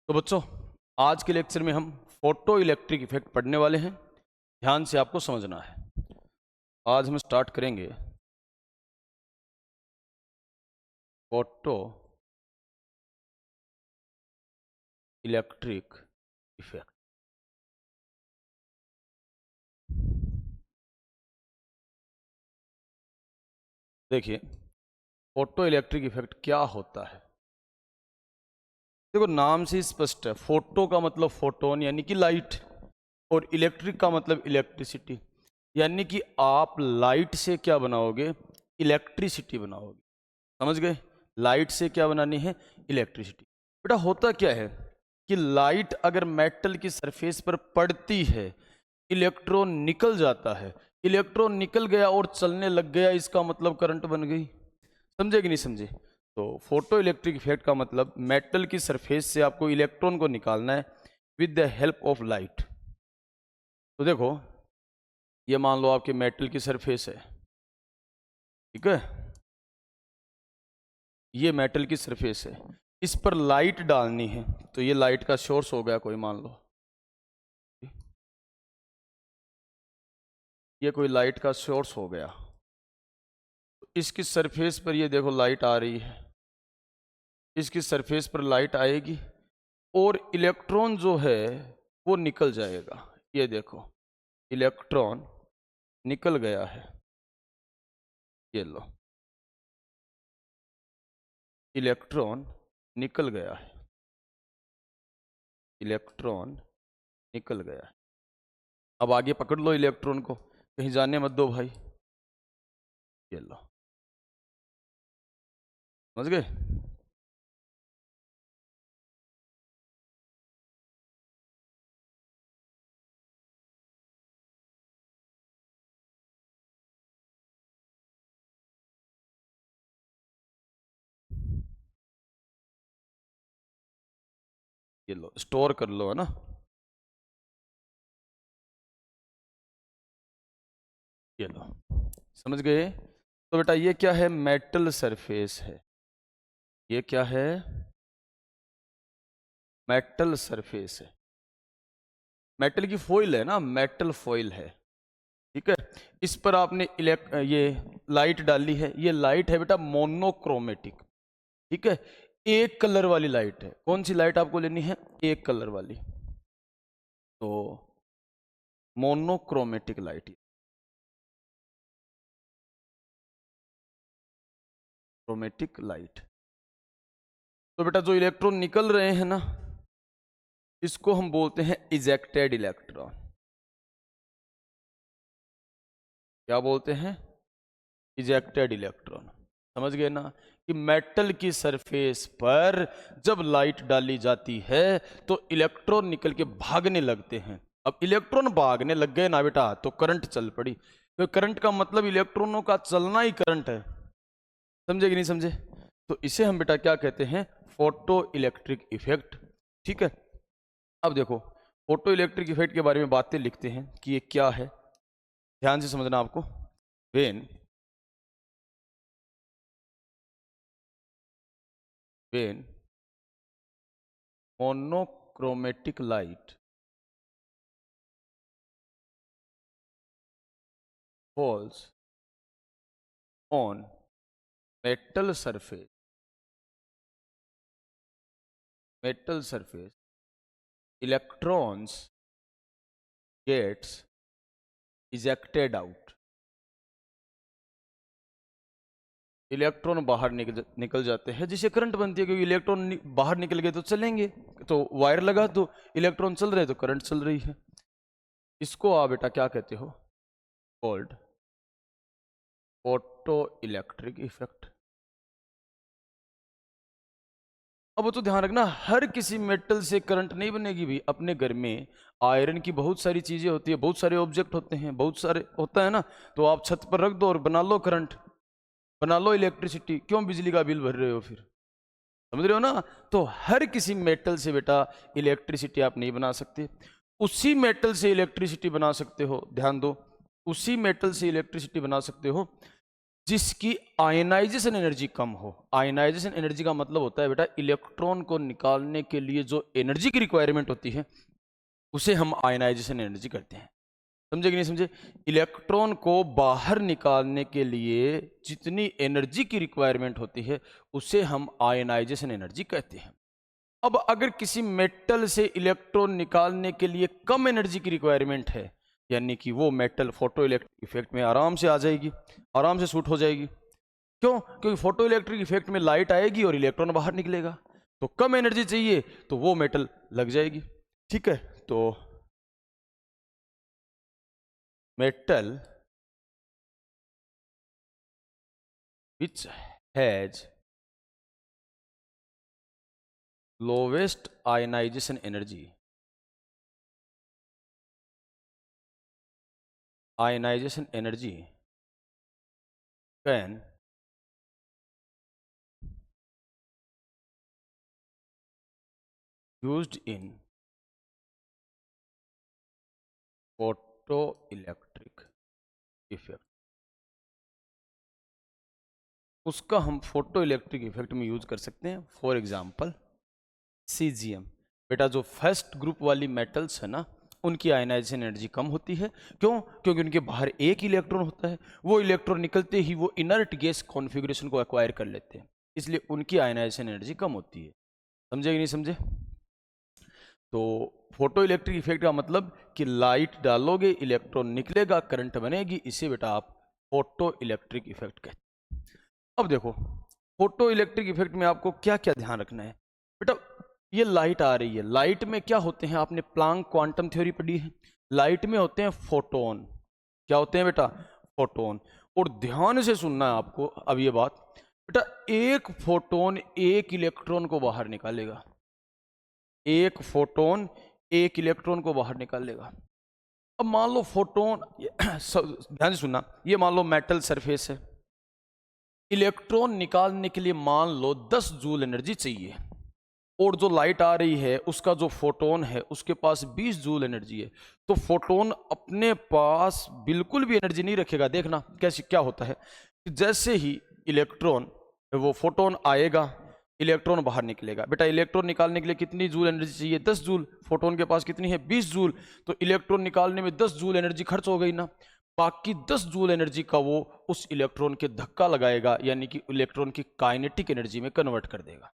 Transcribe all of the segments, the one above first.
तो बच्चों, आज के लेक्चर में हम फोटो इलेक्ट्रिक इफेक्ट पढ़ने वाले हैं। ध्यान से आपको समझना है। आज हम स्टार्ट करेंगे फोटो इलेक्ट्रिक इफेक्ट। देखिए, फोटो इलेक्ट्रिक इफेक्ट क्या होता है। देखो, नाम से ही स्पष्ट है। फोटो का मतलब फोटोन यानी कि लाइट, और इलेक्ट्रिक का मतलब इलेक्ट्रिसिटी, यानी कि आप लाइट से क्या बनाओगे? इलेक्ट्रिसिटी बनाओगे। समझ गए? लाइट से क्या बनानी है? इलेक्ट्रिसिटी। बेटा, होता क्या है कि लाइट अगर मेटल की सरफेस पर पड़ती है, इलेक्ट्रॉन निकल जाता है। इलेक्ट्रॉन निकल गया और चलने लग गया, इसका मतलब करंट बन गई। समझे कि नहीं समझे? तो फोटो इलेक्ट्रिक इफेक्ट का मतलब मेटल की सरफेस से आपको इलेक्ट्रॉन को निकालना है with the help of light. तो देखो, ये मान लो आपके मेटल की सरफेस है, ठीक है? ये मेटल की सरफेस है, इस पर लाइट डालनी है। तो ये लाइट का सोर्स हो गया कोई, मान लो ये कोई लाइट का सोर्स हो गया। तो इसकी सरफेस पर ये देखो लाइट आ रही है, इसकी सरफेस पर लाइट आएगी और इलेक्ट्रॉन जो है वो निकल जाएगा। ये देखो, इलेक्ट्रॉन निकल गया है। ये लो, इलेक्ट्रॉन निकल गया है, इलेक्ट्रॉन निकल गया है। अब आगे पकड़ लो इलेक्ट्रॉन को, कहीं जाने मत दो भाई। ये लो, समझ गए? ये लो, स्टोर कर लो, है ना? ये लो, समझ गए? तो बेटा, ये क्या है? मेटल सरफेस है। ये क्या है? मेटल सरफेस है। मेटल की फॉइल है ना, मेटल फॉइल है, ठीक है? इस पर आपने ये लाइट डाली है। ये लाइट है बेटा मोनोक्रोमेटिक, ठीक है? एक कलर वाली लाइट है। कौन सी लाइट आपको लेनी है? एक कलर वाली। तो मोनोक्रोमेटिक लाइट, क्रोमेटिक लाइट। तो बेटा, जो इलेक्ट्रॉन निकल रहे हैं ना, इसको हम बोलते हैं इजेक्टेड इलेक्ट्रॉन। क्या बोलते हैं? Ejected electron. समझ गए ना कि मेटल की सरफेस पर जब लाइट डाली जाती है तो इलेक्ट्रॉन निकल के भागने लगते हैं। अब इलेक्ट्रॉन भागने लग गए ना बेटा, तो करंट चल पड़ी। तो करंट का मतलब इलेक्ट्रॉनों का चलना ही करंट है। समझे कि नहीं समझे? तो इसे हम बेटा क्या कहते हैं? फोटो इलेक्ट्रिक इफेक्ट, ठीक है? अब देखो, फोटो इलेक्ट्रिक इफेक्ट के बारे में बातें लिखते हैं कि ये क्या है। ध्यान से समझना आपको। When monochromatic light falls on metal surface, electrons gets ejected out। Electron बाहर निकल जाते हैं, जिसे करंट बनती है, क्योंकि इलेक्ट्रॉन बाहर निकल गए तो चलेंगे। तो वायर लगा दो, इलेक्ट्रॉन चल रहे तो करंट चल रही है। इसको आप बेटा क्या कहते हो? Called photo electric effect. अब वो तो ध्यान रखना, हर किसी मेटल से करंट नहीं बनेगी भी। अपने घर में आयरन की बहुत सारी चीजें होती है, बहुत सारे ऑब्जेक्ट होते हैं, बहुत सारे होता है ना। तो आप छत पर रख दो और बना लो करंट, बना लो इलेक्ट्रिसिटी। क्यों बिजली का बिल भर रहे हो फिर? समझ रहे हो ना? तो हर किसी मेटल से बेटा इलेक्ट्रिसिटी आप नहीं बना सकते। उसी मेटल से इलेक्ट्रिसिटी बना सकते हो, ध्यान दो, उसी मेटल से इलेक्ट्रिसिटी बना सकते हो जिसकी आयनाइजेशन एनर्जी कम हो। आयनाइजेशन एनर्जी का मतलब होता है बेटा इलेक्ट्रॉन को निकालने के लिए जो एनर्जी की रिक्वायरमेंट होती है उसे हम आयनाइजेशन एनर्जी कहते हैं। समझे कि नहीं समझे? इलेक्ट्रॉन को बाहर निकालने के लिए जितनी एनर्जी की रिक्वायरमेंट होती है उसे हम आयनाइजेशन एनर्जी कहते हैं। अब अगर किसी मेटल से इलेक्ट्रॉन निकालने के लिए कम एनर्जी की रिक्वायरमेंट है, यानी कि वो मेटल फोटो इलेक्ट्रिक इफेक्ट में आराम से आ जाएगी, आराम से सूट हो जाएगी। क्यों? क्योंकि फोटो इलेक्ट्रिक इफेक्ट में लाइट आएगी और इलेक्ट्रॉन बाहर निकलेगा, तो कम एनर्जी चाहिए तो वो मेटल लग जाएगी। ठीक है, तो metal which has lowest ionization energy can used in photoelectric effect। उसका हम फोटो इलेक्ट्रिक इफेक्ट में यूज कर सकते हैं। For example CGM. बेटा जो फर्स्ट ग्रुप वाली मेटल्स है ना, उनकी आयनाइजेशन एनर्जी कम होती है। क्यों? क्योंकि उनके बाहर एक इलेक्ट्रॉन होता है, वो इलेक्ट्रॉन निकलते ही वो इनर्ट गैस कॉन्फ़िगरेशन को एक्वायर कर लेते हैं, इसलिए उनकी आयनाइजेशन एनर्जी कम होती है। समझे कि नहीं समझे? तो फोटो इलेक्ट्रिक इफेक्ट का मतलब कि लाइट डालोगे इलेक्ट्रॉन निकलेगा, करंट बनेगी, इसे बेटा आप फोटो इलेक्ट्रिक इफेक्ट कहते हैं। अब देखो फोटो इलेक्ट्रिक इफेक्ट में आपको क्या क्या ध्यान रखना है बेटा। ये लाइट आ रही है, लाइट में क्या होते हैं, आपने प्लांक क्वांटम थ्योरी पढ़ी है। लाइट में होते हैं फोटोन। क्या होते हैं बेटा? फोटोन। और ध्यान से सुनना है आपको अब ये बात बेटा, एक फोटोन एक इलेक्ट्रॉन को बाहर निकालेगा, एक फोटोन एक इलेक्ट्रॉन को बाहर निकालेगा। अब मान लो फोटोन ध्यान से सुनना, ये मान लो मेटल सरफेस है, इलेक्ट्रॉन निकालने के लिए मान लो 10 जूल एनर्जी चाहिए, और जो लाइट आ रही है उसका जो फोटोन है उसके पास 20 जूल एनर्जी है। तो फोटोन अपने पास बिल्कुल भी एनर्जी नहीं रखेगा। देखना कैसे क्या होता है, जैसे ही इलेक्ट्रॉन वो फोटोन आएगा इलेक्ट्रॉन बाहर निकलेगा। बेटा इलेक्ट्रॉन निकालने के लिए कितनी जूल एनर्जी चाहिए? 10 जूल। फोटोन के पास कितनी है? 20 जूल। तो इलेक्ट्रॉन निकालने में 10 जूल एनर्जी खर्च हो गई ना, बाकी 10 जूल एनर्जी का वो उस इलेक्ट्रॉन के धक्का लगाएगा, यानी कि इलेक्ट्रॉन की काइनेटिक एनर्जी में कन्वर्ट कर देगा।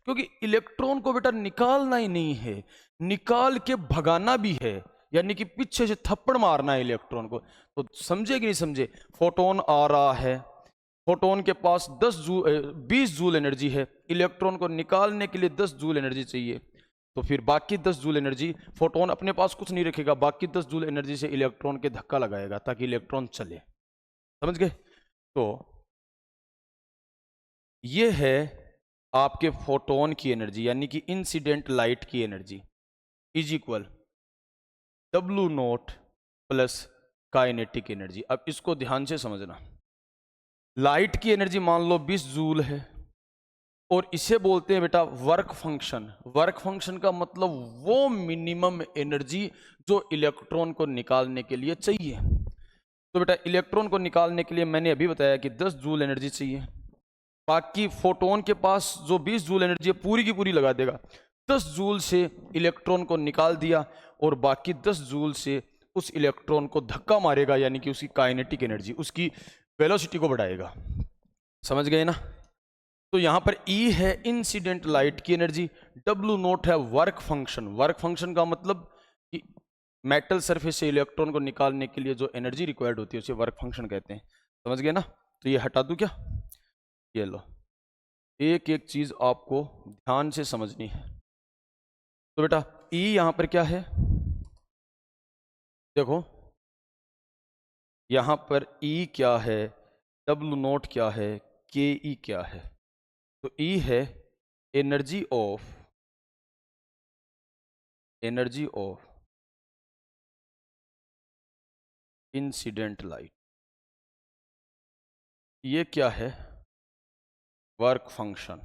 क्योंकि इलेक्ट्रॉन को बेटा निकालना ही नहीं है, निकाल के भगाना भी है, यानी कि पीछे से थप्पड़ मारना है इलेक्ट्रॉन को। तो समझे कि नहीं समझे? फोटोन आ रहा है, फोटोन के पास 20 जूल एनर्जी है, इलेक्ट्रॉन को निकालने के लिए 10 जूल एनर्जी चाहिए। तो फिर बाकी 10 जूल एनर्जी, फोटोन अपने पास कुछ नहीं रखेगा, बाकी 10 जूल एनर्जी से इलेक्ट्रॉन के धक्का लगाएगा ताकि इलेक्ट्रॉन चले। समझ गए? तो ये है आपके फोटोन की एनर्जी, यानी कि इंसिडेंट लाइट की energy is equal W0 plus kinetic energy. अब इसको ध्यान से समझना, लाइट की एनर्जी मान लो 20 जूल है, और इसे बोलते हैं बेटा वर्क फंक्शन। वर्क फंक्शन का मतलब वो मिनिमम एनर्जी जो इलेक्ट्रॉन को निकालने के लिए चाहिए। तो बेटा इलेक्ट्रॉन को निकालने के लिए मैंने अभी बताया कि 10 जूल एनर्जी चाहिए, बाकी फोटोन के पास जो 20 जूल एनर्जी है पूरी की पूरी लगा देगा। 10 जूल से इलेक्ट्रॉन को निकाल दिया और बाकी 10 जूल से उस इलेक्ट्रॉन को धक्का मारेगा, यानी कि उसकी काइनेटिक एनर्जी, उसकी वेलोसिटी को बढ़ाएगा। समझ गए ना? तो यहां पर E है इंसिडेंट लाइट की एनर्जी, W0 है वर्क फंक्शन। वर्क फंक्शन का मतलब कि मेटल सरफेस से इलेक्ट्रॉन को निकालने के लिए जो एनर्जी रिक्वायर्ड होती है उसे वर्क फंक्शन कहते हैं। समझ गए ना? तो ये हटा दूं क्या? ये लो, एक एक चीज आपको ध्यान से समझनी है। तो बेटा E यहां पर क्या है? देखो यहां पर E क्या है, W0 क्या है, KE क्या है? तो E है एनर्जी ऑफ इंसिडेंट लाइट। ये क्या है? Work function.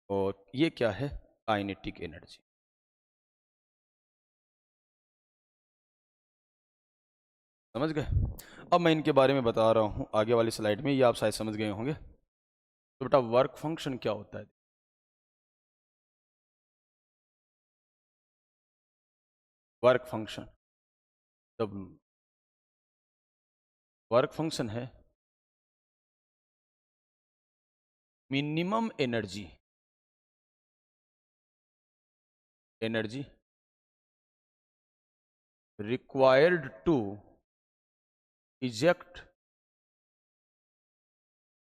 और ये क्या है? Kinetic energy. समझ गए? अब मैं इनके बारे में बता रहा हूँ आगे वाली स्लाइड में, ये आप शायद समझ गए होंगे। तो बेटा वर्क फंक्शन क्या होता है? Work function W, work function है minimum energy, energy required to eject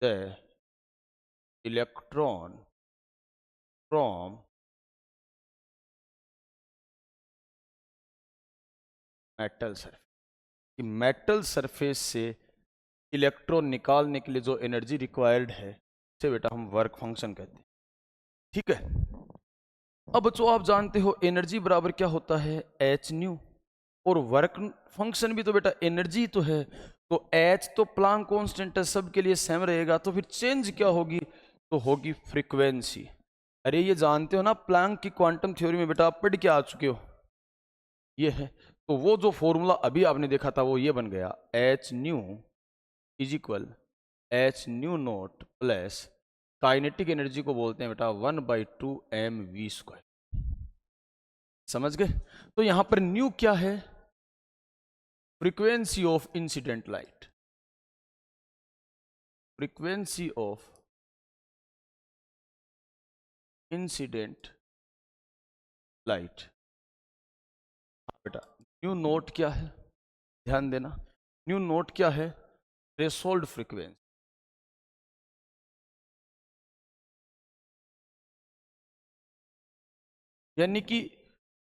the electron from metal surface, कि मेटल सरफेस से इलेक्ट्रॉन निकालने के लिए जो एनर्जी रिक्वायर्ड है उसे बेटा हम वर्क फंक्शन कहते हैं। ठीक है, अब बच्चों आप जानते हो एनर्जी बराबर क्या होता है? एच न्यू, और वर्क फंक्शन भी तो बेटा एनर्जी तो है। तो एच तो प्लांक कांस्टेंट है, सबके लिए सेम रहेगा, तो फिर चेंज क्या होगी? तो होगी फ्रीक्वेंसी। अरे ये जानते हो ना, प्लांक की क्वांटम थ्योरी में बेटा आप पढ़ के आ चुके हो, ये है। तो वो जो फॉर्मूला अभी आपने देखा था वो ये बन गया, H new is equal H nu note plus kinetic energy को बोलते हैं बेटा 1/2 mv²। समझ गए? तो यहां पर न्यू क्या है? Frequency of incident light, frequency of incident light. बेटा न्यू नोट क्या है? ध्यान देना, न्यू नोट क्या है? थ्रेशोल्ड फ्रीक्वेंसी, यानी कि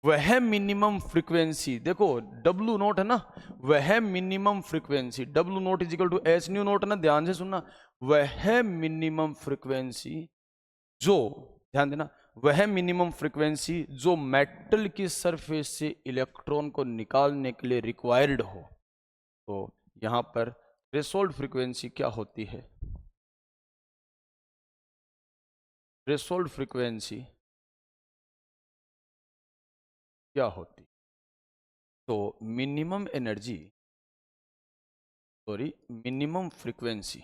वह मिनिमम फ्रीक्वेंसी, देखो डब्लू नोट है ना, वह minimum frequency, W naught is equal to H nu naught ना, ध्यान से सुनना, वह मिनिमम फ्रीक्वेंसी जो, ध्यान देना, वह मिनिमम फ्रीक्वेंसी जो मेटल की सरफेस से इलेक्ट्रॉन को निकालने के लिए रिक्वायर्ड हो। तो यहां पर थ्रेशोल्ड फ्रीक्वेंसी क्या होती है? थ्रेशोल्ड फ्रीक्वेंसी क्या होती? तो minimum energy, sorry minimum frequency,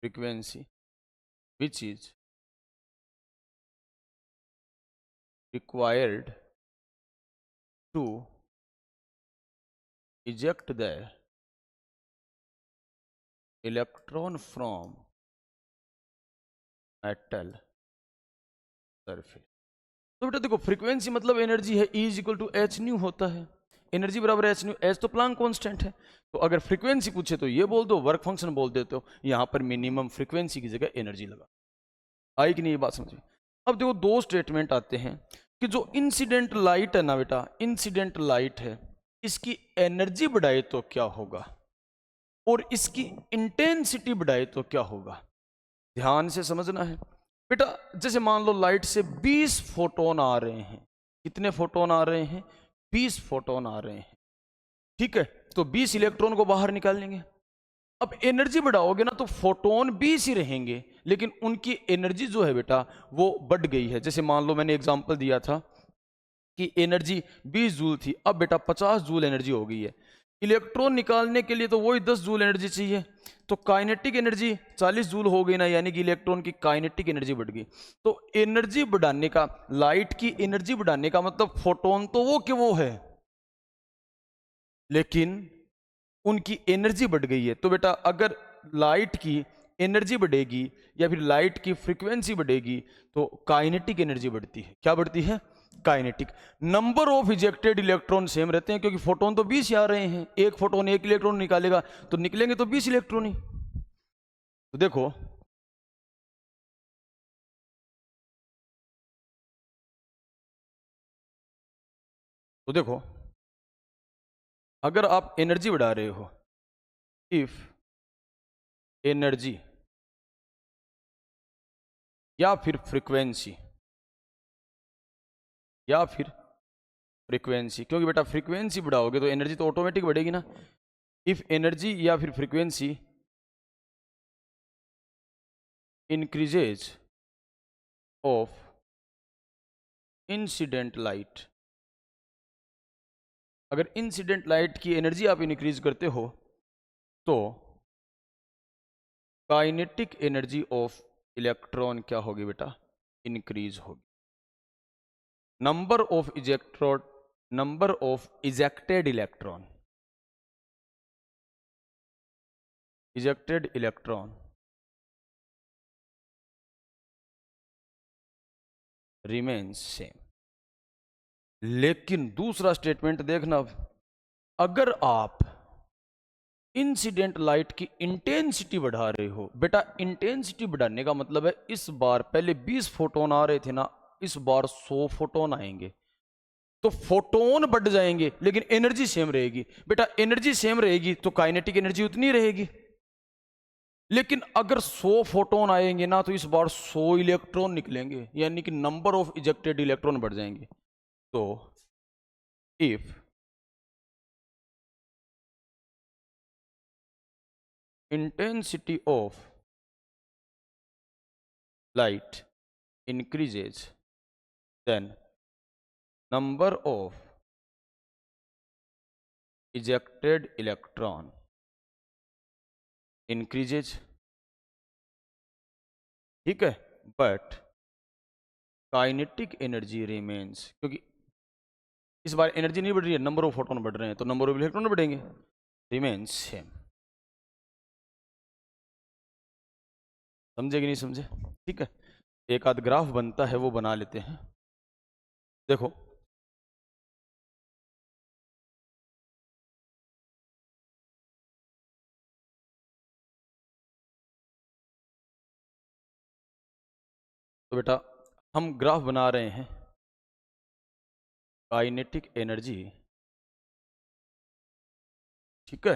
frequency which is required to eject the electron from metal surface। तो बेटा देखो फ्रीक्वेंसी मतलब एनर्जी है, E is equal to H nu होता है, एनर्जी बराबर एच न्यू, एच तो प्लांक कांस्टेंट है। तो अगर फ्रीक्वेंसी पूछे तो ये बोल दो, वर्क फंक्शन बोल देते हो, यहां पर मिनिमम फ्रीक्वेंसी की जगह एनर्जी लगा। आई कि नहीं ये बात समझ में? अब देखो दो स्टेटमेंट आते हैं कि जो इंसिडेंट लाइट है ना बेटा, इंसिडेंट लाइट है, इसकी एनर्जी बढ़ाए तो क्या होगा और इसकी इंटेंसिटी बढ़ाए तो क्या होगा। ध्यान से समझना है बेटा। जैसे मान लो लाइट से 20 फोटोन आ रहे हैं, कितने फोटोन आ रहे हैं? 20 फोटोन आ रहे हैं, ठीक है। तो 20 इलेक्ट्रॉन को बाहर निकाल लेंगे। अब एनर्जी बढ़ाओगे ना तो फोटोन 20 ही रहेंगे, लेकिन उनकी एनर्जी जो है बेटा वो बढ़ गई है। जैसे मान लो मैंने एग्जांपल दिया था कि एनर्जी 20 जूल थी, अब बेटा 50 जूल एनर्जी हो गई है। इलेक्ट्रॉन निकालने के लिए तो वही 10 जूल एनर्जी चाहिए, तो काइनेटिक एनर्जी 40 जूल हो गई ना, यानी कि इलेक्ट्रॉन की काइनेटिक एनर्जी बढ़ गई। तो एनर्जी बढ़ाने का, लाइट की एनर्जी बढ़ाने का मतलब फोटोन तो वो कि वो है, लेकिन उनकी एनर्जी बढ़ गई है। तो बेटा अगर लाइट की एनर्जी बढ़ेगी या फिर लाइट की फ्रीक्वेंसी बढ़ेगी तो काइनेटिक एनर्जी बढ़ती है। क्या बढ़ती है? Kinetic. Number of ejected electron same रहते हैं, क्योंकि फोटोन तो 20 ही आ रहे हैं, एक फोटोन एक इलेक्ट्रॉन निकालेगा तो निकलेंगे तो 20 इलेक्ट्रॉन ही। तो देखो तो देखो अगर आप एनर्जी बढ़ा रहे हो, इफ एनर्जी या फिर फ्रीक्वेंसी, या फिर फ्रीक्वेंसी, क्योंकि बेटा फ्रीक्वेंसी बढ़ाओगे तो एनर्जी तो ऑटोमेटिक बढ़ेगी ना। इफ एनर्जी या फिर frequency increases of incident light, अगर इंसिडेंट लाइट की एनर्जी आप इंक्रीज करते हो तो काइनेटिक एनर्जी ऑफ इलेक्ट्रॉन क्या होगी बेटा, इंक्रीज होगी। नंबर ऑफ इजेक्ट्रॉन, number of ejected electron, ejected electron remains same. लेकिन दूसरा स्टेटमेंट देखना, अगर आप इंसिडेंट लाइट की इंटेंसिटी बढ़ा रहे हो, बेटा इंटेंसिटी बढ़ाने का मतलब है इस बार पहले 20 फोटोन आ रहे थे ना, इस बार 100 फोटोन आएंगे, तो फोटोन बढ़ जाएंगे लेकिन एनर्जी सेम रहेगी। बेटा एनर्जी सेम रहेगी तो काइनेटिक एनर्जी उतनी रहेगी। लेकिन अगर 100 फोटोन आएंगे ना तो इस बार 100 इलेक्ट्रॉन निकलेंगे, यानी कि नंबर ऑफ इजेक्टेड इलेक्ट्रॉन बढ़ जाएंगे। तो if intensity of light increases, then number of ejected electron increases, ठीक है, बट काइनेटिक एनर्जी रिमेन्स, क्योंकि इस बार एनर्जी नहीं बढ़ रही है, नंबर ऑफ फोटोन बढ़ रहे हैं, तो नंबर ऑफ इलेक्ट्रॉन बढ़ेंगे, रिमेन्स सेम। समझे कि नहीं समझे? ठीक है, एक आध ग्राफ बनता है वो बना लेते हैं। देखो तो बेटा हम ग्राफ बना रहे हैं काइनेटिक एनर्जी, ठीक है,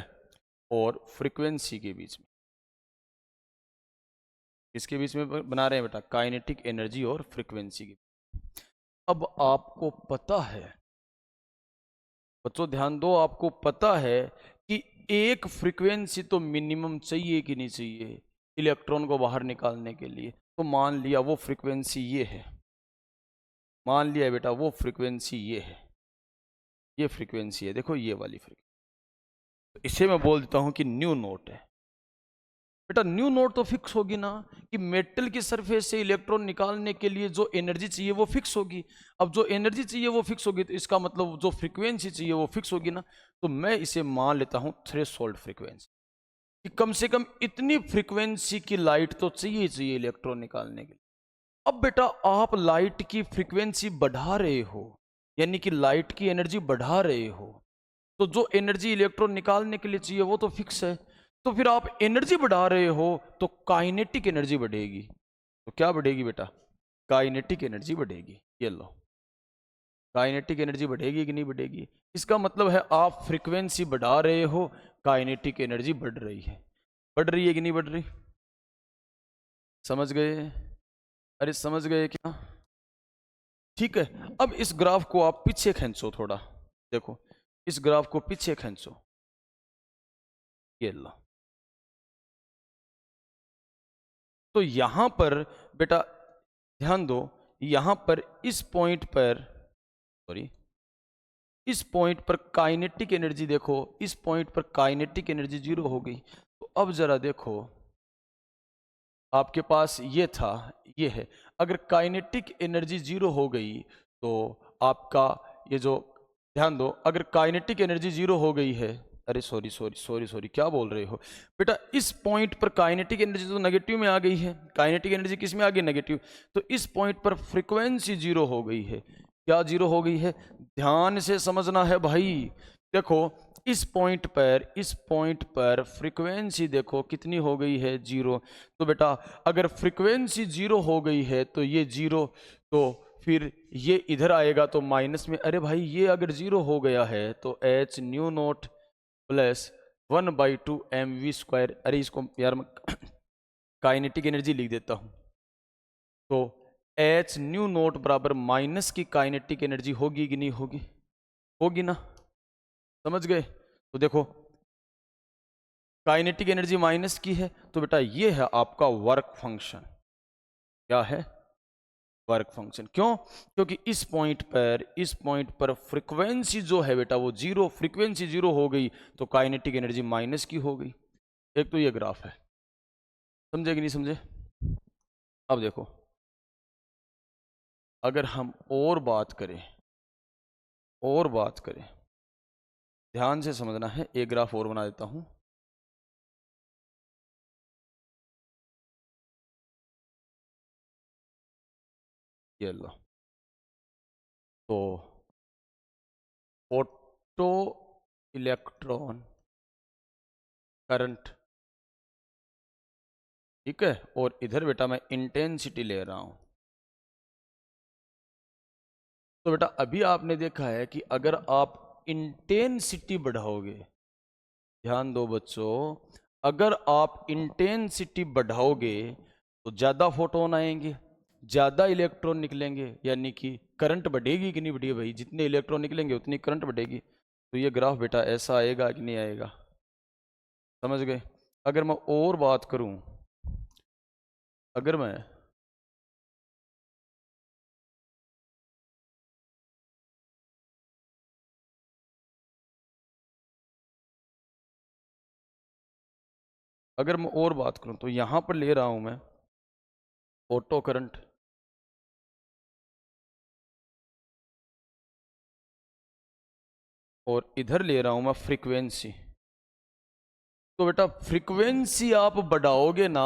और फ्रीक्वेंसी के बीच में। किसके बीच में बना रहे हैं बेटा? काइनेटिक एनर्जी और फ्रीक्वेंसी के। अब आपको पता है बच्चों, ध्यान दो, आपको पता है कि एक फ्रीक्वेंसी तो मिनिमम चाहिए कि नहीं चाहिए इलेक्ट्रॉन को बाहर निकालने के लिए। तो मान लिया वो फ्रीक्वेंसी ये है, मान लिया बेटा वो फ्रीक्वेंसी ये है, ये फ्रीक्वेंसी है, देखो ये वाली फ्रीक्वेंसी, तो इसे मैं बोल देता हूं कि न्यू नोट है। बेटा न्यू नोट तो फिक्स होगी ना, कि मेटल की सरफेस से इलेक्ट्रॉन निकालने के लिए जो एनर्जी चाहिए वो फिक्स होगी। अब जो एनर्जी चाहिए वो फिक्स होगी तो इसका मतलब जो फ्रीक्वेंसी चाहिए वो फिक्स होगी ना। तो मैं इसे मान लेता हूं थ्रेशोल्ड फ्रीक्वेंसी, कि कम से कम इतनी फ्रीक्वेंसी की लाइट तो चाहिए चाहिए इलेक्ट्रॉन निकालने के लिए। अब बेटा आप लाइट की फ्रीक्वेंसी बढ़ा रहे हो, यानी कि लाइट की एनर्जी बढ़ा रहे हो, तो जो एनर्जी इलेक्ट्रॉन निकालने के लिए चाहिए वो तो फिक्स है। तो फिर आप एनर्जी बढ़ा रहे हो तो काइनेटिक एनर्जी बढ़ेगी। तो क्या बढ़ेगी बेटा? काइनेटिक एनर्जी बढ़ेगी। ये लो, काइनेटिक एनर्जी बढ़ेगी कि नहीं बढ़ेगी? इसका मतलब है आप फ्रीक्वेंसी बढ़ा रहे हो, काइनेटिक एनर्जी बढ़ रही है। बढ़ रही है कि नहीं बढ़ रही? समझ गए? अरे समझ गए क्या? ठीक है, अब इस ग्राफ को आप पीछे खींचो थोड़ा, देखो इस ग्राफ को पीछे खींचो, ये लो। तो यहां पर बेटा ध्यान दो, यहां पर इस पॉइंट पर, सॉरी, इस पॉइंट पर काइनेटिक एनर्जी देखो, इस पॉइंट पर काइनेटिक एनर्जी 0 हो गई। तो अब जरा देखो, आपके पास ये था, ये है, अगर काइनेटिक एनर्जी 0 हो गई तो आपका ये जो, ध्यान दो, अगर काइनेटिक एनर्जी 0 हो गई है, अरे सॉरी सॉरी सॉरी सॉरी, क्या बोल रहे हो बेटा? इस पॉइंट पर काइनेटिक एनर्जी तो नेगेटिव में आ गई है, काइनेटिक एनर्जी किस में आ गई? नेगेटिव। तो इस पॉइंट पर फ्रीक्वेंसी 0 हो गई है। क्या 0 हो गई है? ध्यान से समझना है भाई। देखो इस पॉइंट पर, इस पॉइंट पर फ्रीक्वेंसी देखो कितनी हो गई है? 0। तो बेटा अगर फ्रीक्वेंसी 0 हो गई है तो ये 0, तो फिर ये इधर आएगा तो माइनस में। अरे भाई ये अगर 0 हो गया है तो H nu note plus 1/2 mv², अरे इसको यार मैं काइनेटिक एनर्जी लिख देता हूं, तो एच न्यू नोट बराबर माइनस की काइनेटिक एनर्जी होगी कि नहीं होगी? होगी ना? समझ गए? तो देखो काइनेटिक एनर्जी माइनस की है, तो बेटा ये है आपका वर्क फंक्शन। क्या है? Work function. क्यों? क्योंकि इस पॉइंट पर फ्रीक्वेंसी जो है बेटा वो जीरो, फ्रीक्वेंसी जीरो हो गई तो काइनेटिक एनर्जी माइनस की हो गई। एक तो ये ग्राफ है, समझे कि नहीं समझे? अब देखो, अगर हम और बात करें, ध्यान से समझना है, एक ग्राफ और बना देता हूं। ये लो, तो फोटो इलेक्ट्रॉन करंट, ठीक है, और इधर बेटा मैं इंटेंसिटी ले रहा हूं। तो बेटा अभी आपने देखा है कि अगर आप इंटेंसिटी बढ़ाओगे, ध्यान दो बच्चों, अगर आप इंटेंसिटी बढ़ाओगे तो ज़्यादा फोटोन आएंगे, ज़्यादा इलेक्ट्रॉन निकलेंगे, यानी कि करंट बढ़ेगी कि नहीं बढ़ेगी भाई? जितने इलेक्ट्रॉन निकलेंगे उतनी करंट बढ़ेगी। तो ये ग्राफ बेटा ऐसा आएगा कि नहीं आएगा? समझ गए? अगर मैं और बात करूं, अगर मैं और बात करूं तो यहां पर ले रहा हूं मैं फोटो करंट, और इधर ले रहा हूं मैं फ्रीक्वेंसी। तो बेटा फ्रीक्वेंसी आप बढ़ाओगे ना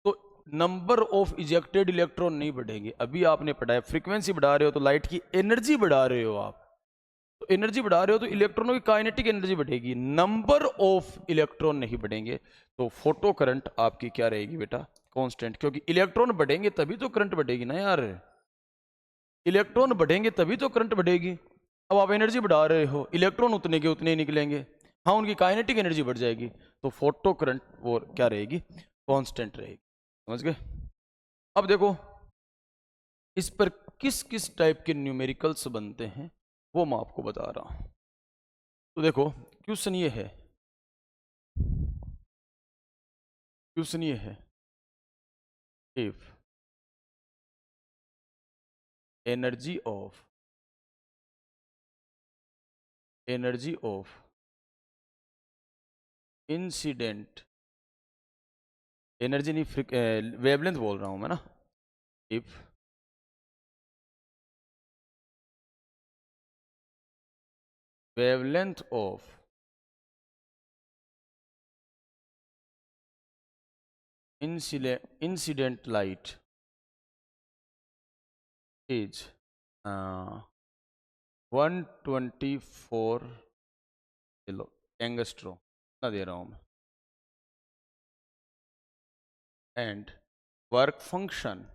तो नंबर ऑफ इजेक्टेड इलेक्ट्रॉन नहीं बढ़ेंगे। अभी आपने पढ़ा है फ्रीक्वेंसी बढ़ा रहे हो तो लाइट की एनर्जी बढ़ा रहे हो आप, तो एनर्जी बढ़ा रहे हो तो इलेक्ट्रॉनों की काइनेटिक एनर्जी बढ़ेगी, नंबर ऑफ इलेक्ट्रॉन नहीं बढ़ेंगे। तो फोटो करंट आपकी क्या रहेगी बेटा? कांस्टेंट, क्योंकि इलेक्ट्रॉन बढ़ेंगे तभी तो करंट बढ़ेगी ना यार, इलेक्ट्रॉन बढ़ेंगे तभी तो करंट बढ़ेगी। अब आप एनर्जी बढ़ा रहे हो, इलेक्ट्रॉन उतने के उतने ही निकलेंगे, हाँ उनकी काइनेटिक एनर्जी बढ़ जाएगी, तो फोटो करंट वो क्या रहेगी? कांस्टेंट रहेगी। समझ गए? अब देखो इस पर किस किस टाइप के न्यूमेरिकल्स बनते हैं वो मैं आपको बता रहा हूं। तो देखो क्वेश्चन ये है, if energy of incident, energy नहीं वेवलेंथ बोल रहा हूं मैं ना, if wavelength of incident light is 124 kilo angstrom, ना दे रहा हूं मैं, and work function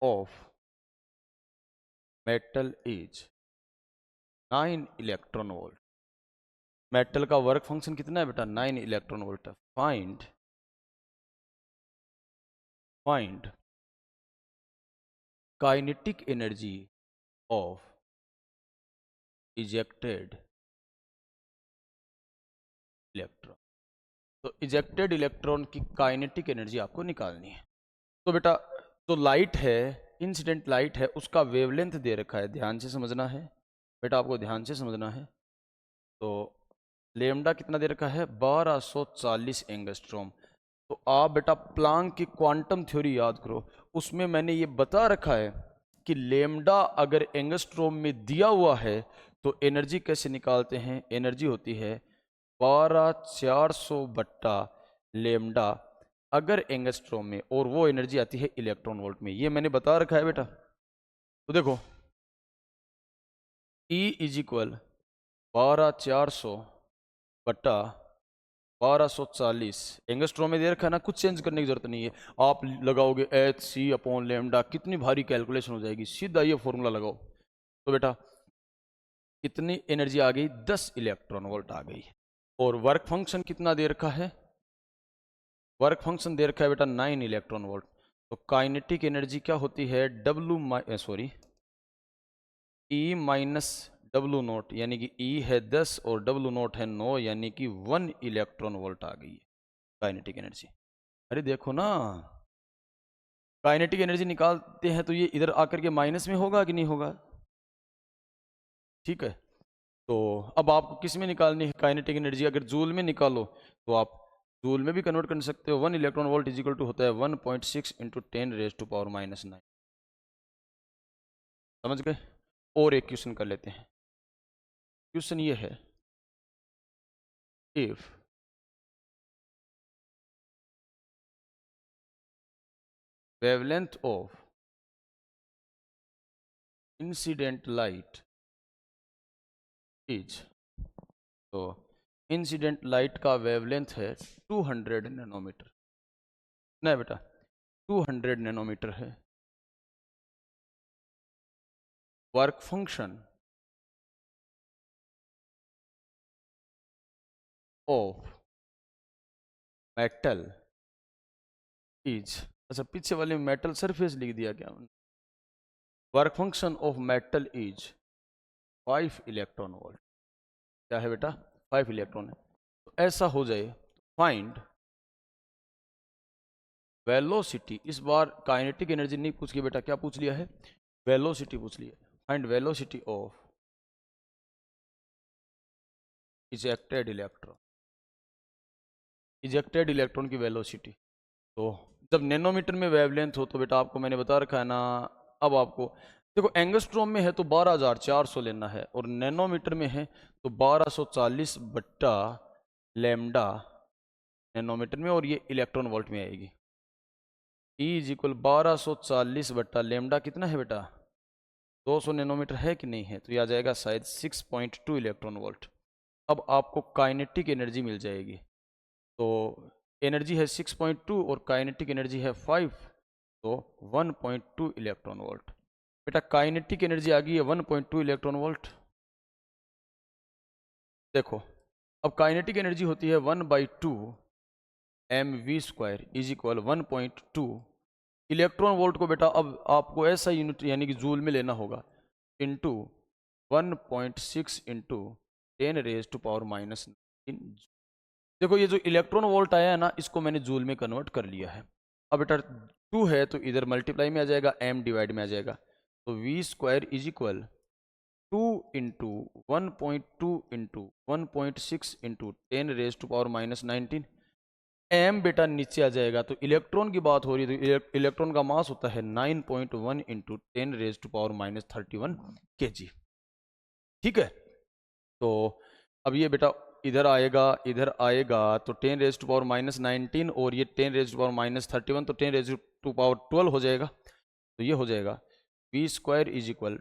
of metal is 9 electron volt. Metal का वर्क फंक्शन कितना है बेटा? 9 इलेक्ट्रॉन वोल्ट है। Find kinetic energy of ejected electron. तो इजेक्टेड इलेक्ट्रॉन की काइनेटिक एनर्जी आपको निकालनी है। तो बेटा जो लाइट है, इंसिडेंट लाइट है, उसका वेवलेंथ दे रखा है, ध्यान से समझना है बेटा, आपको ध्यान से समझना है। तो लेमडा कितना दे रखा है? 1240 एंगस्ट्रॉम। तो आप बेटा प्लांक की क्वांटम थ्योरी याद करो, उसमें मैंने ये बता रखा है कि लेमडा अगर एंगस्ट्रॉम में दिया हुआ है तो एनर्जी कैसे निकालते हैं? एनर्जी होती है 12400 बट्टा लेमडा अगर एंगस्ट्रॉम में, और वो एनर्जी आती है इलेक्ट्रॉन वोल्ट में, ये मैंने बता रखा है बेटा। तो देखो E इज इक्वल 12400 बट्टा 1240 एंगस्ट्रॉम में दे रखा है ना, कुछ चेंज करने की जरूरत नहीं है। आप लगाओगे एच सी अपॉन लेमडा, कितनी भारी कैलकुलेशन हो जाएगी, सीधा ये फॉर्मूला लगाओ। तो बेटा कितनी एनर्जी आ गई? 10 इलेक्ट्रॉन वोल्ट आ गई। और वर्क फंक्शन कितना दे रखा है? वर्क फंक्शन दे रखा है बेटा 9 इलेक्ट्रॉन वोल्ट। तो काइनेटिक एनर्जी क्या होती है? ई माइनस डब्लू नोट, यानी कि ई है 10 और डब्लू नोट है 9, यानी कि 1 इलेक्ट्रॉन वोल्ट आ गई है काइनेटिक एनर्जी। अरे देखो ना, काइनेटिक एनर्जी निकालते हैं तो ये इधर आकर के माइनस में होगा कि नहीं होगा? ठीक है, तो अब आपको किस में निकालनी है काइनेटिक एनर्जी? अगर जूल में निकालो तो आप जूल में भी कन्वर्ट कर सकते हो। 1 electron volt is equal to होता है 1.6 इंटू 10⁻⁹। समझ गए? और एक क्वेश्चन कर लेते हैं। क्वेश्चन ये है, if wavelength of incident light is, तो इंसिडेंट लाइट का वेवलेंथ है 200 नैनोमीटर। नहीं बेटा, 200 नैनोमीटर है। Work function of metal is, अच्छा पीछे वाले में मेटल सरफेस लिख दिया क्या? Work function of metal is 5 electron volt. क्या है बेटा? 5 इलेक्ट्रॉन है। तो ऐसा हो जाए, फाइंड वेलोसिटी। इस बार काइनेटिक एनर्जी नहीं पूछ लिया बेटा, क्या पूछ लिया है? वेलोसिटी पूछ लिया। Find velocity of ejected electron, ejected electron की वेलोसिटी। तो जब नैनोमीटर में वेवलेंथ हो तो बेटा आपको मैंने बता रखा है ना, अब आपको देखो एंगस्ट्रॉम में है तो 12,400 लेना है, और नैनोमीटर में है तो 1240 बट्टा लैम्डा नैनोमीटर में, और ये इलेक्ट्रॉन वोल्ट में आएगी। E इज इक्वल 1240 बट्टा लेमडा कितना है बेटा? 200 नैनोमीटर है कि नहीं है? तो ये आ जाएगा शायद 6.2 इलेक्ट्रॉन वोल्ट। अब आपको काइनेटिक एनर्जी मिल जाएगी। तो एनर्जी है 6.2 और काइनेटिक एनर्जी है 5, तो 1.2 इलेक्ट्रॉन वोल्ट। बेटा काइनेटिक एनर्जी आ गई है 1.2 इलेक्ट्रॉन वोल्ट। देखो, अब काइनेटिक एनर्जी होती है 1/2 mv² is equal 1.2 electron volt को बेटा अब आपको ऐसा यूनिट यानी कि जूल में लेना होगा, इंटू 1.6 इंटू 10⁻⁻⁹। देखो ये जो इलेक्ट्रॉन वोल्ट आया है ना, इसको मैंने जूल में कन्वर्ट कर लिया है। अब बेटा 2 है तो इधर मल्टीप्लाई में आ जाएगा, m डिवाइड में आ जाएगा। तो v² is equal 2 into 1.2 into 1.6 into 10⁻⁻⁹। M बेटा नीचे आ जाएगा, तो इलेक्ट्रॉन की बात हो रही है तो इलेक्ट्रॉन का मास होता है 9.1 इंटू 10⁻31 kg। ठीक है, तो अब ये बेटा इधर आएगा, इधर आएगा तो 10⁻⁻19 और ये 10⁻31, तो 10⁻12 हो जाएगा। तो ये हो जाएगा v² is equal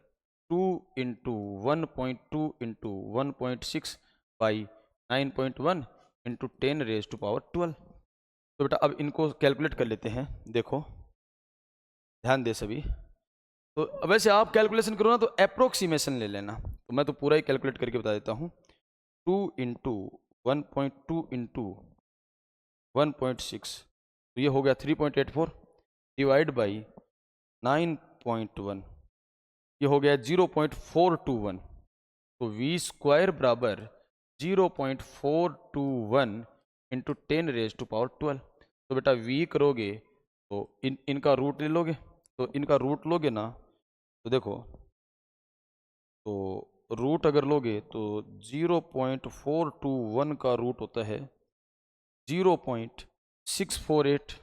2 into 1.2 into 1.6 by 9.1 into 10⁻12। तो बेटा अब इनको कैलकुलेट कर लेते हैं। देखो ध्यान दे सभी, तो वैसे आप कैलकुलेशन करो ना तो अप्रोक्सीमेशन ले लेना, तो मैं तो पूरा ही कैलकुलेट करके बता देता हूँ। 2 इंटू 1.2 इंटू 1.6, तो ये हो गया 3.84 डिवाइड बाई 9.1, ये हो गया 0.421। तो v² बराबर 0.421 इंटू 10⁻12। तो बेटा v करोगे तो इनका रूट ले लोगे, तो इनका रूट लोगे ना, तो देखो तो रूट अगर लोगे तो 0.421 का रूट होता है 0.648,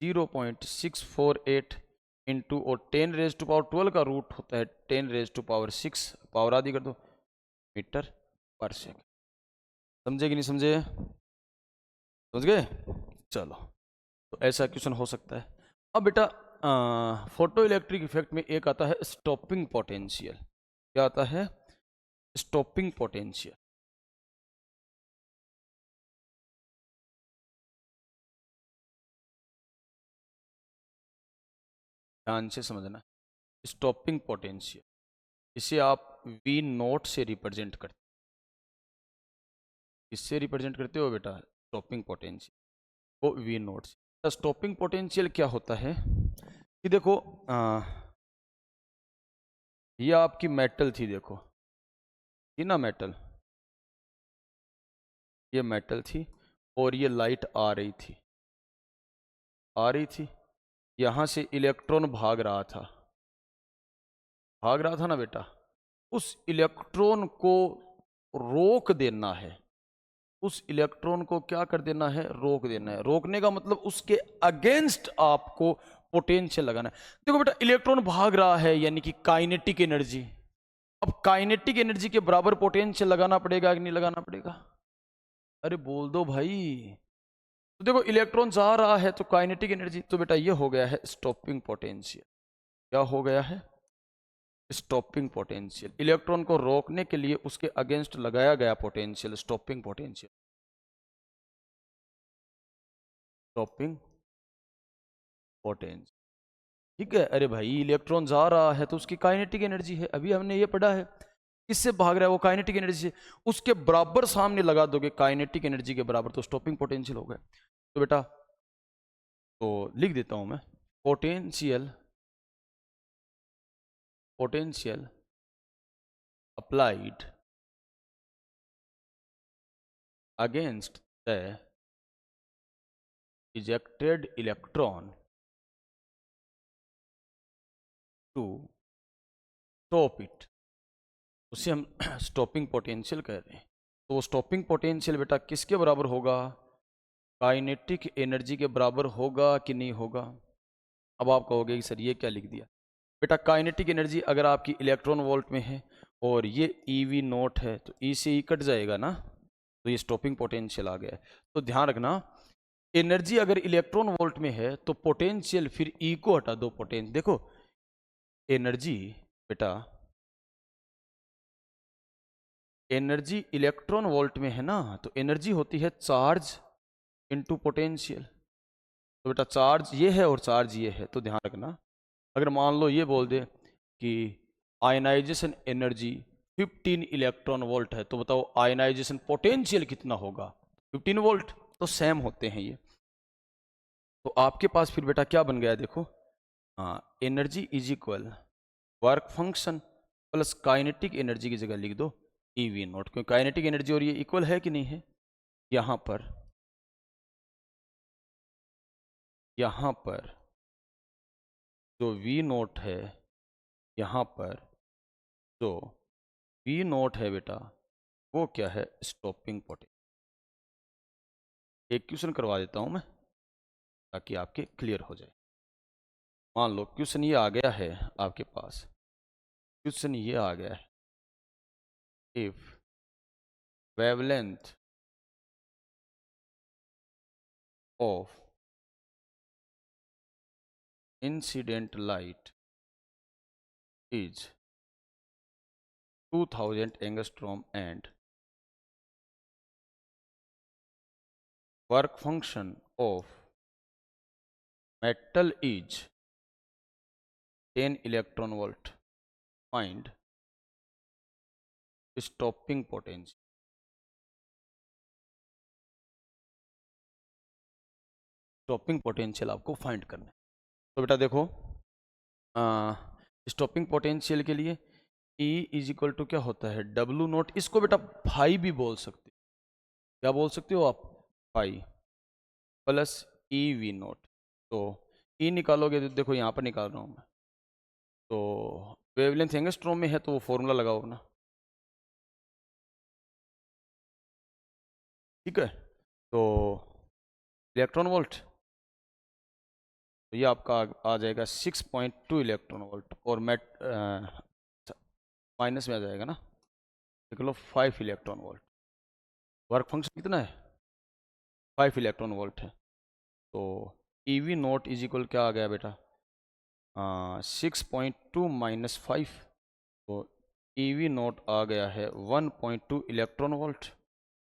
0.648 इंटू, और 10⁻12 का रूट होता है 10⁻6, पावर आधी कर दो, मीटर पर सेकंड। समझे कि नहीं समझे? समझ गए? चलो, तो ऐसा क्वेश्चन हो सकता है। अब बेटा फोटो इलेक्ट्रिक इफेक्ट में एक आता है स्टॉपिंग पोटेंशियल। क्या आता है? Stopping potential. ध्यान से समझना, स्टॉपिंग पोटेंशियल, इसे आप v0 से रिप्रेजेंट करते, इससे रिप्रेजेंट करते हो बेटा स्टॉपिंग पोटेंशियल वो v0 से। स्टॉपिंग पोटेंशियल क्या होता है कि देखो ये आपकी मेटल थी, देखो ये ना मेटल, ये मेटल थी, और ये लाइट आ रही थी, यहाँ से इलेक्ट्रॉन भाग रहा था ना बेटा। उस इलेक्ट्रॉन को रोक देना है, उस इलेक्ट्रॉन को क्या कर देना है, रोक देना है। रोकने का मतलब उसके अगेंस्ट आपको पोटेंशियल लगाना है। देखो बेटा, इलेक्ट्रॉन भाग रहा है यानी कि काइनेटिक एनर्जी। अब काइनेटिक एनर्जी के बराबर पोटेंशियल लगाना पड़ेगा कि नहीं लगाना पड़ेगा? अरे बोल दो भाई। तो देखो, इलेक्ट्रॉन जा रहा है तो काइनेटिक एनर्जी, तो बेटा ये हो गया है स्टॉपिंग पोटेंशियल। क्या हो गया है? Stopping potential. इलेक्ट्रॉन को रोकने के लिए उसके अगेंस्ट लगाया गया potential, stopping potential. Stopping potential, ठीक है। अरे भाई, इलेक्ट्रॉन जा रहा है तो उसकी काइनेटिक एनर्जी है, अभी हमने ये पढ़ा है। किससे भाग रहा है वो? काइनेटिक एनर्जी से। उसके बराबर सामने लगा दोगे काइनेटिक एनर्जी के बराबर, तो स्टॉपिंग पोटेंशियल हो गया। तो बेटा, तो लिख देता हूं मैं, potential applied against the ejected electron to stop it, उसे हम स्टॉपिंग पोटेंशियल कह रहे हैं। तो वो स्टॉपिंग पोटेंशियल बेटा किसके बराबर होगा? काइनेटिक एनर्जी के बराबर होगा कि नहीं होगा? अब आप कहोगे कि सर ये क्या लिख दिया? बेटा, काइनेटिक एनर्जी अगर आपकी इलेक्ट्रॉन वोल्ट में है और ये EV नोट है तो E से E कट जाएगा ना, तो ये स्टॉपिंग पोटेंशियल आ गया है। तो ध्यान रखना, एनर्जी अगर इलेक्ट्रॉन वोल्ट में है तो पोटेंशियल फिर E को हटा दो, पोटेंशियल। देखो, एनर्जी बेटा, एनर्जी इलेक्ट्रॉन वोल्ट में है ना, तो एनर्जी होती है चार्ज इनटू पोटेंशियल। तो बेटा, चार्ज ये है और चार्ज ये है, तो ध्यान रखना। अगर मान लो ये बोल दे कि आयनाइजेशन एनर्जी 15 इलेक्ट्रॉन वोल्ट है, तो बताओ आयनाइजेशन पोटेंशियल कितना होगा? 15 वोल्ट। तो सेम होते हैं ये। तो आपके पास फिर बेटा क्या बन गया? देखो, हाँ, energy is equal work function plus kinetic energy की जगह लिख दो EV नोट, क्योंकि काइनेटिक एनर्जी और ये इक्वल है कि नहीं है? यहाँ पर जो V नोट है, यहाँ पर जो V नोट है बेटा, वो क्या है? Stopping potential. एक क्वेश्चन करवा देता हूँ मैं ताकि आपके क्लियर हो जाए। मान लो क्वेश्चन ये आ गया है आपके पास, क्वेश्चन ये आ गया है, if wavelength of incident light is 2000 angstrom and work function of metal is 10 electron volt, find stopping potential। Stopping potential आपको फाइंड करना है। तो बेटा देखो, स्टॉपिंग पोटेंशियल के लिए E इज इक्वल टू क्या होता है? W note. इसको बेटा फाई भी बोल सकते हो। क्या बोल सकते हो आप? Phi plus EV naught. तो E निकालोगे तो देखो यहाँ पर निकाल रहा हूँ मैं, तो वेवलेंथ एंगस्ट्रॉम में है तो वो फॉर्मूला लगाओ ना, ठीक है। तो इलेक्ट्रॉन वोल्ट, तो ये आपका आ जाएगा 6.2 इलेक्ट्रॉन वोल्ट, और माइनस में आ जाएगा ना, देख लो 5 इलेक्ट्रॉन वोल्ट। वर्क फंक्शन कितना है? 5 इलेक्ट्रॉन वोल्ट है। तो EV नोट इज इक्वल क्या आ गया बेटा? 6.2 माइनस 5, तो EV नोट आ गया है 1.2 इलेक्ट्रॉन वोल्ट।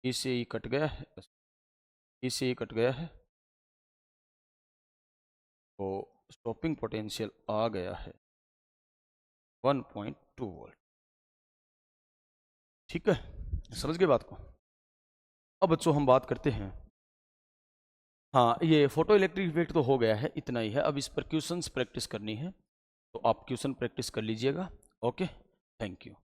इससे ही कट गया है, इससे ही कट गया है, तो स्टॉपिंग पोटेंशियल आ गया है 1.2 वोल्ट। ठीक है, समझ गए बात को? अब बच्चों हम बात करते हैं, हाँ, ये फोटो इलेक्ट्रिक इफेक्ट तो हो गया है, इतना ही है। अब इस पर क्वेश्चंस प्रैक्टिस करनी है, तो आप क्वेश्चन प्रैक्टिस कर लीजिएगा। Okay, thank you.